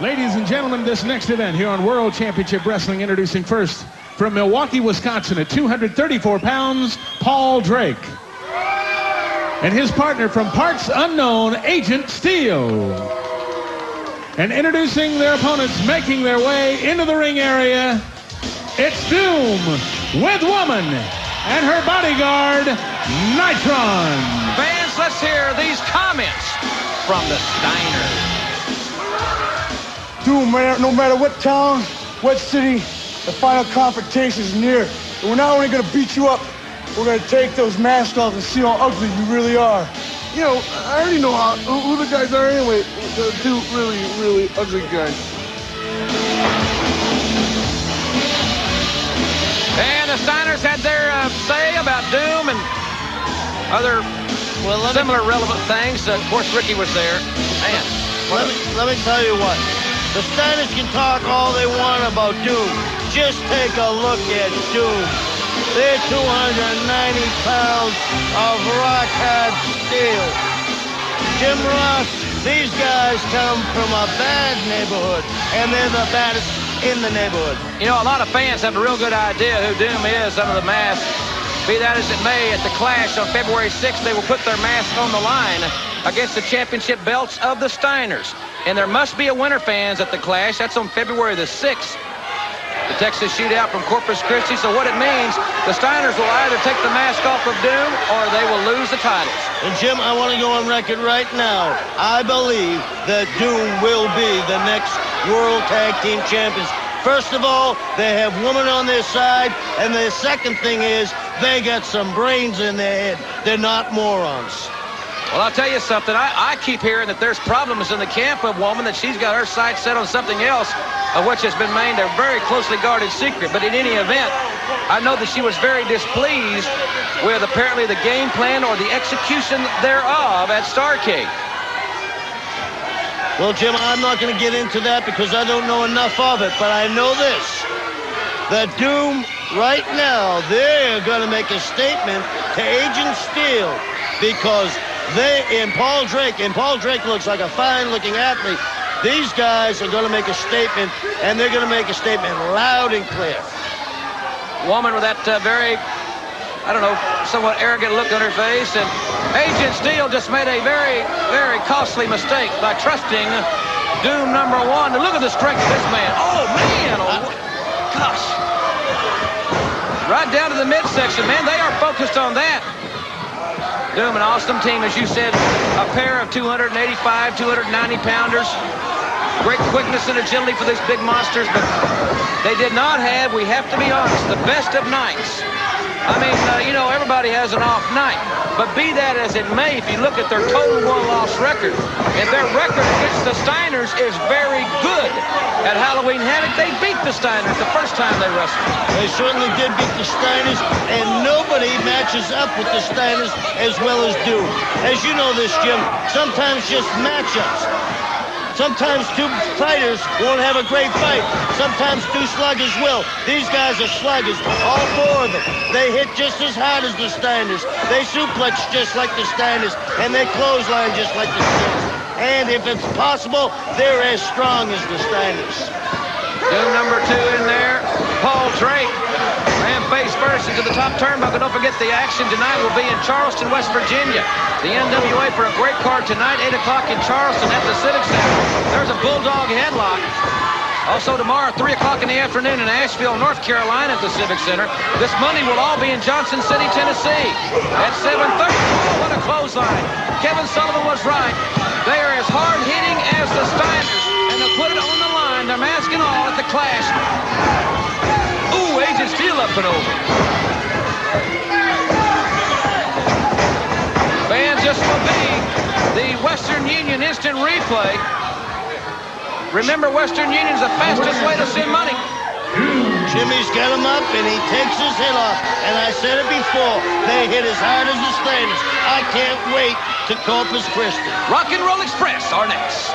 Ladies and gentlemen, this next event here on World Championship Wrestling, introducing first from Milwaukee, Wisconsin at 234 pounds, Paul Drake. And his partner from parts unknown, Agent Steele. And introducing their opponents, making their way into the ring area, it's Doom with Woman and her bodyguard, Nitron. Fans, let's hear these comments from the Steiners. Doom, no matter what town, what city, the final confrontation is near. And we're not only going to beat you up, we're going to take those masks off and see how ugly you really are. You know, I already know who the guys are anyway. The two really ugly guys. And the Steiners had their say about Doom and other similar relevant things. Of course, Ricky was there. Man, let me tell you what. The Steiners can talk all they want about Doom. Just take a look at Doom. They're 290 pounds of rock-hard steel. Jim Ross, these guys come from a bad neighborhood, and they're the baddest in the neighborhood. You know, a lot of fans have a real good idea who Doom is under the mask. Be that as it may, at the Clash on February 6th, they will put their mask on the line against the championship belts of the Steiners. And there must be a winner, fans, at the Clash. That's on February the 6th. The Texas Shootout from Corpus Christi. So what it means, the Steiners will either take the mask off of Doom or they will lose the titles. And Jim, I want to go on record right now. I believe that Doom will be the next World Tag Team Champions. First of all, they have women on their side. And the second thing is they got some brains in their head. They're not morons. Well, I'll tell you something. I keep hearing that there's problems in the camp of Woman, that she's got her sights set on something else, of which has been made a very closely guarded secret. But in any event, I know that she was very displeased with apparently the game plan or the execution thereof at Starrcade. Well, Jim, I'm not going to get into that because I don't know enough of it, but I know this. The Doom, right now, they're going to make a statement to Agent Steele because they, and Paul Drake looks like a fine-looking athlete. These guys are going to make a statement, and they're going to make a statement loud and clear. Woman with that very, I don't know, somewhat arrogant look on her face. And Agent Steele just made a very costly mistake by trusting Doom number one. And look at the strength of this man. Oh, man. Oh, gosh. Right down to the midsection, man. They are focused on that. Doom, an awesome team, as you said, a pair of 285, 290-pounders. Great quickness and agility for these big monsters, but they did not have, we have to be honest, the best of nights. I mean, you know, everybody has an off night, but be that as it may, if you look at their total one-loss record, and their record against the Steiners is very good. At Halloween Havoc, they beat the Steiners the first time they wrestled. They certainly did beat the Steiners, and nobody matches up with the Steiners as well as Doom. As you know this, Jim, sometimes just matchups. Sometimes two fighters won't have a great fight. Sometimes two sluggers will. These guys are sluggers, all four of them. They hit just as hard as the Steiners. They suplex just like the Steiners, and they clothesline just like the Steiners. And if it's possible, they're as strong as the Steiners. Doom number two in there, Paul Drake. Ran face first into the top turnbuckle. Don't forget the action tonight will be in Charleston, West Virginia. The NWA for a great card tonight, 8 o'clock in Charleston at the Civic Center. There's a Bulldog headlock. Also tomorrow, 3 o'clock in the afternoon in Asheville, North Carolina at the Civic Center. This Monday will all be in Johnson City, Tennessee at 7:30. Oh, what a clothesline. Kevin Sullivan was right. They are as hard-hitting as the Steiners, and they'll put it on the line. They're mask and all at the Clash. Ooh, Agent Steele up and over. Fans, this will be the Western Union Instant Replay. Remember, Western Union's the fastest way to send money. Jimmy's got him up, and he takes his head off. And I said it before, they hit as hard as the Steiners. I can't wait to Corpus Christi. Rock and Roll Express are next.